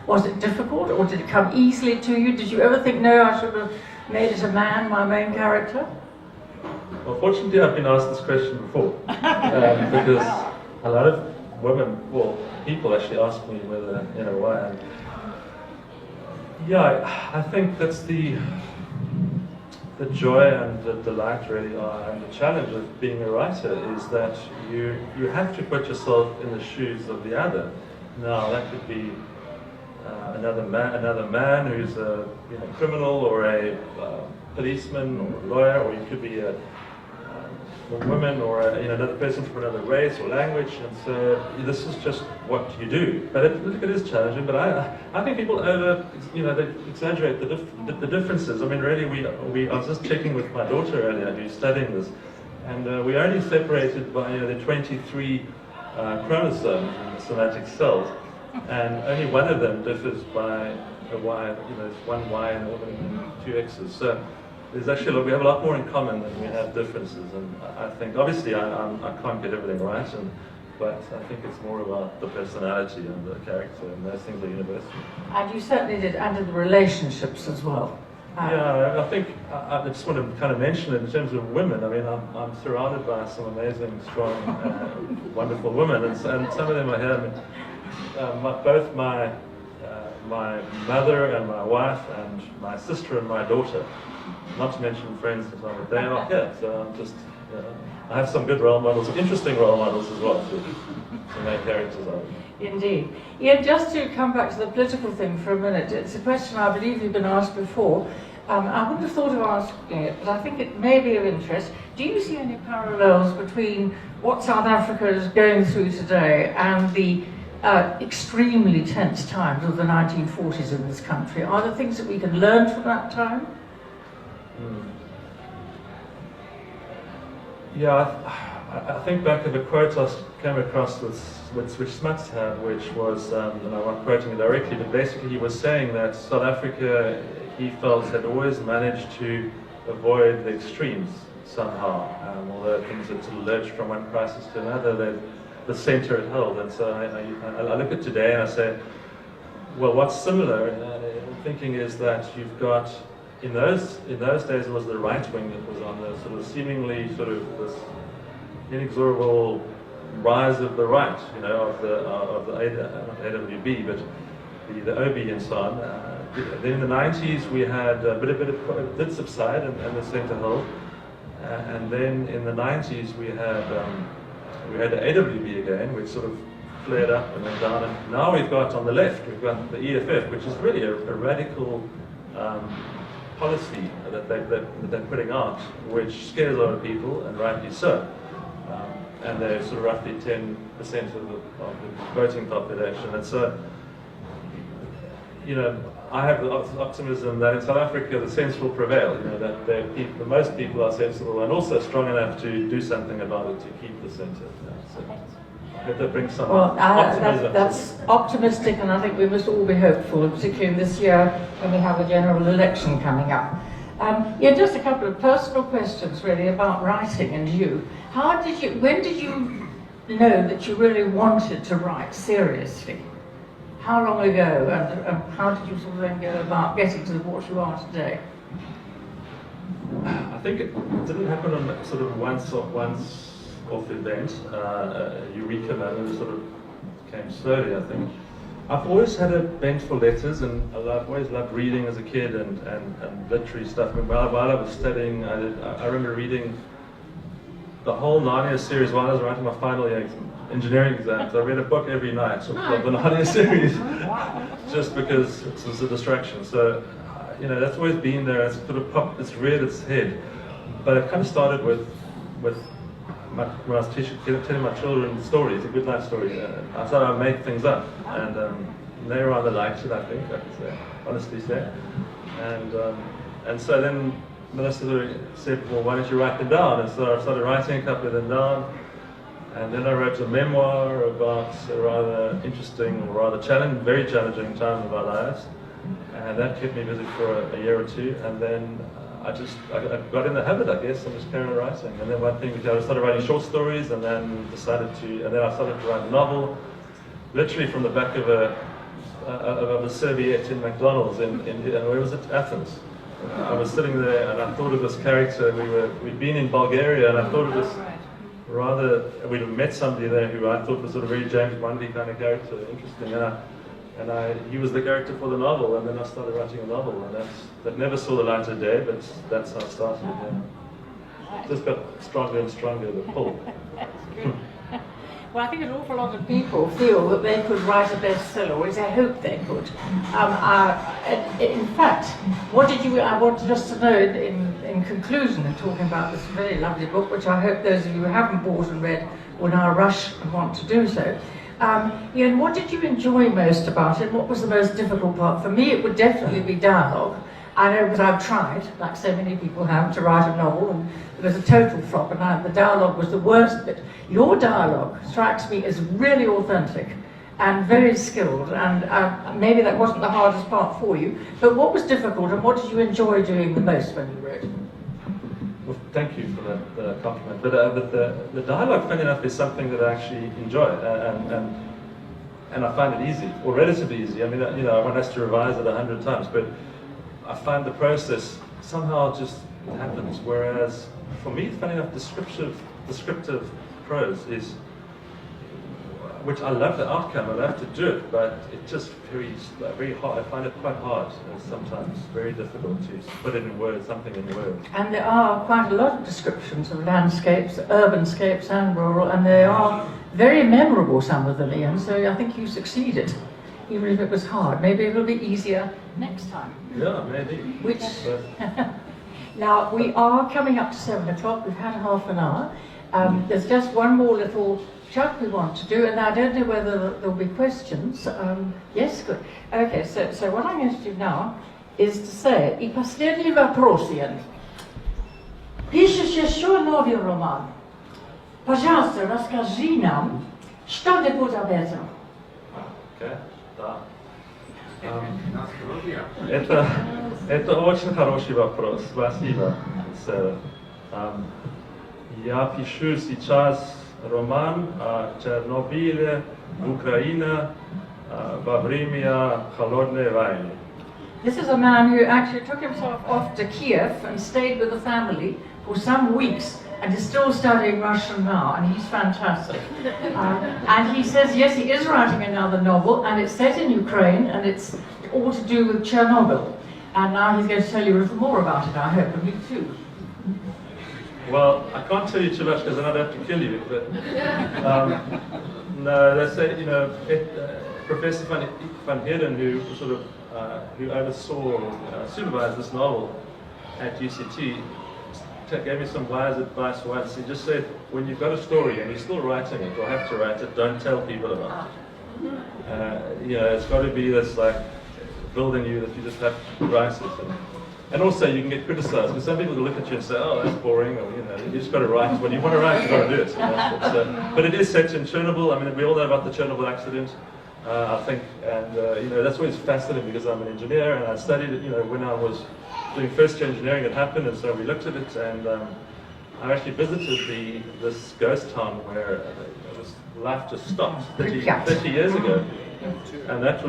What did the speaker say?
Was it difficult, or did it come easily to you? Did you ever think, no, I should have made it a man, my main character? Well, fortunately, I've been asked this question before, because a lot of women, well, people actually ask me whether, why. And yeah, I think that's the joy and the delight really are, and the challenge of being a writer is that you have to put yourself in the shoes of the other. Now that could be another man who's a criminal, or a policeman, or a lawyer, or you could be a woman, or another person from another race or language, and so this is just what you do. But it is challenging. But I think people they exaggerate the differences. I mean, really, I was just checking with my daughter earlier, who's studying this, and we're only separated by the 23 chromosomes in the somatic cells, and only one of them differs by a Y. There's one Y and two X's. So there's actually we have a lot more in common than we have differences, and I think obviously I can't get everything right, but I think it's more about the personality and the character, and those things are universal. And you certainly did under the relationships as well. Yeah, I think I just want to kind of mention it in terms of women. I mean, I'm surrounded by some amazing, strong, wonderful women, and some of them are here. Both my mother and my wife, and my sister and my daughter. Not to mention friends and so on, but they are here. So I'm just, I have some good role models, interesting role models as well, to make characters of. Indeed. Yeah, just to come back to the political thing for a minute, it's a question I believe you've been asked before. I wouldn't have thought of asking it, but I think it may be of interest. Do you see any parallels between what South Africa is going through today and the extremely tense times of the 1940s in this country? Are there things that we can learn from that time? Yeah, I think back of a quote I came across which Smuts had, which was, and I'm not quoting it directly, but basically he was saying that South Africa, he felt, had always managed to avoid the extremes somehow. Although things had sort of lurched from one crisis to another, the centre had held. And so I look at today and I say, well, what's similar in thinking is that you've got, in those days it was the right wing that was on the sort of seemingly sort of this inexorable rise of the right, of the not AWB, but the OB and so on. Then in the 90s we had it did subside and the centre held, and then in the 90s we had the AWB again, which sort of flared up and went down, and now we've got on the left we've got the EFF, which is really a radical policy that they're putting out, which scares a lot of people, and rightly so. And they're sort of roughly 10% of the voting population. And so, I have the optimism that in South Africa the sense will prevail. That most people are sensible and also strong enough to do something about it to keep the centre. So I hope that brings some optimism. That's optimistic, and I think we must all be hopeful, particularly this year when we have a general election coming up. Just a couple of personal questions really about writing and you. When did you know that you really wanted to write seriously? How long ago, and how did you sort of then go about getting to what you are today? I think it didn't happen on sort of once off event, eureka moment. It sort of came slowly, I think. I've always had a bent for letters, and I've always loved reading as a kid and literary stuff. While I was studying, I remember reading the whole Narnia series while I was writing my final year engineering exams. I read a book every night of the Narnia series, just because it was a distraction. So, that's always been there. It's sort of it's reared its head. But it kind of started with when I was telling my children stories, a good night story. I thought I'd make things up, and they rather liked it, I think, I could honestly say. And so then Melissa said, well, why don't you write them down? And so I started writing a couple of them down, and then I wrote a memoir about a rather interesting, or rather very challenging time of our lives, and that kept me busy for a year or two, and then I got in the habit, I guess, and just carried on writing. And then one thing, I started writing short stories, and then I started to write a novel, literally from the back of of a serviette in McDonald's in where was it? Athens. I was sitting there and I thought of this character. We'd been in Bulgaria and I thought of this rather. We'd met somebody there who I thought was sort of very James Bondy kind of character, interesting. He was the character for the novel, and then I started writing a novel, and that never saw the light of day, but that's how it started. Yeah. Just got stronger and stronger, the pull. Well, I think an awful lot of people feel that they could write a bestseller, or at least I hope they could. In fact, I want just to know in conclusion, in talking about this very lovely book, which I hope those of you who haven't bought and read will now rush and want to do so. Ian, what did you enjoy most about it? What was the most difficult part? For me, it would definitely be dialogue. I know, but I've tried, like so many people have, to write a novel, and it was a total flop, and the dialogue was the worst bit. Your dialogue strikes me as really authentic and very skilled, and maybe that wasn't the hardest part for you, but what was difficult, and what did you enjoy doing the most when you wrote? Well, thank you for that compliment. But the dialogue, funny enough, is something that I actually enjoy, and I find it easy, or relatively easy. I mean, one has to revise it 100 times, but I find the process somehow just happens. Whereas for me, funny enough, descriptive prose is, which I love the outcome, I love to do it, but it's just very hard. I find it quite hard sometimes, very difficult to put it in words, something in words. And there are quite a lot of descriptions of landscapes, urbanscapes and rural, and they are very memorable, some of them, Ian, so I think you succeeded, even if it was hard. Maybe it'll be easier next time. Yeah, maybe. Which, now, we are coming up to 7 o'clock, we've had half an hour. There's just one more little chat we want to do, and I don't know whether there'll be questions. Yes, good. Okay, so what I'm going to do now is to say, I последний вопрос, Ian. Пишешь еще новый роман. Пожалуйста, расскажи нам что-нибудь об этом. Okay, да. Это очень хороший вопрос. Спасибо, Сара. Я пишу сейчас роман о Чернобыле, Украина, во время холодной войны. This is a man who actually took himself off to Kiev and stayed with the family for some weeks and is still studying Russian now, and he's fantastic. And he says, yes, he is writing another novel, and it's set in Ukraine, and it's all to do with Chernobyl. And now he's going to tell you a little more about it, I hope, and me too. Well, I can't tell you too much because then I'd have to kill you, but no, let's say, Professor van Heerden, who sort of who oversaw, supervised this novel at UCT, gave me some wise advice once. He just said, when you've got a story and you're still writing it or have to write it, don't tell people about it. It's got to be this like building you that you just have to write it. And also you can get criticized, because some people will look at you and say, oh, that's boring, or you just got to write. When you want to write, you've got to do it. But it is set in Chernobyl. I mean, we all know about the Chernobyl accident, I think, and that's always fascinating because I'm an engineer and I studied it, when I was doing first year engineering, it happened, and so we looked at it, and I actually visited this ghost town where life just stopped 30 years ago, and that was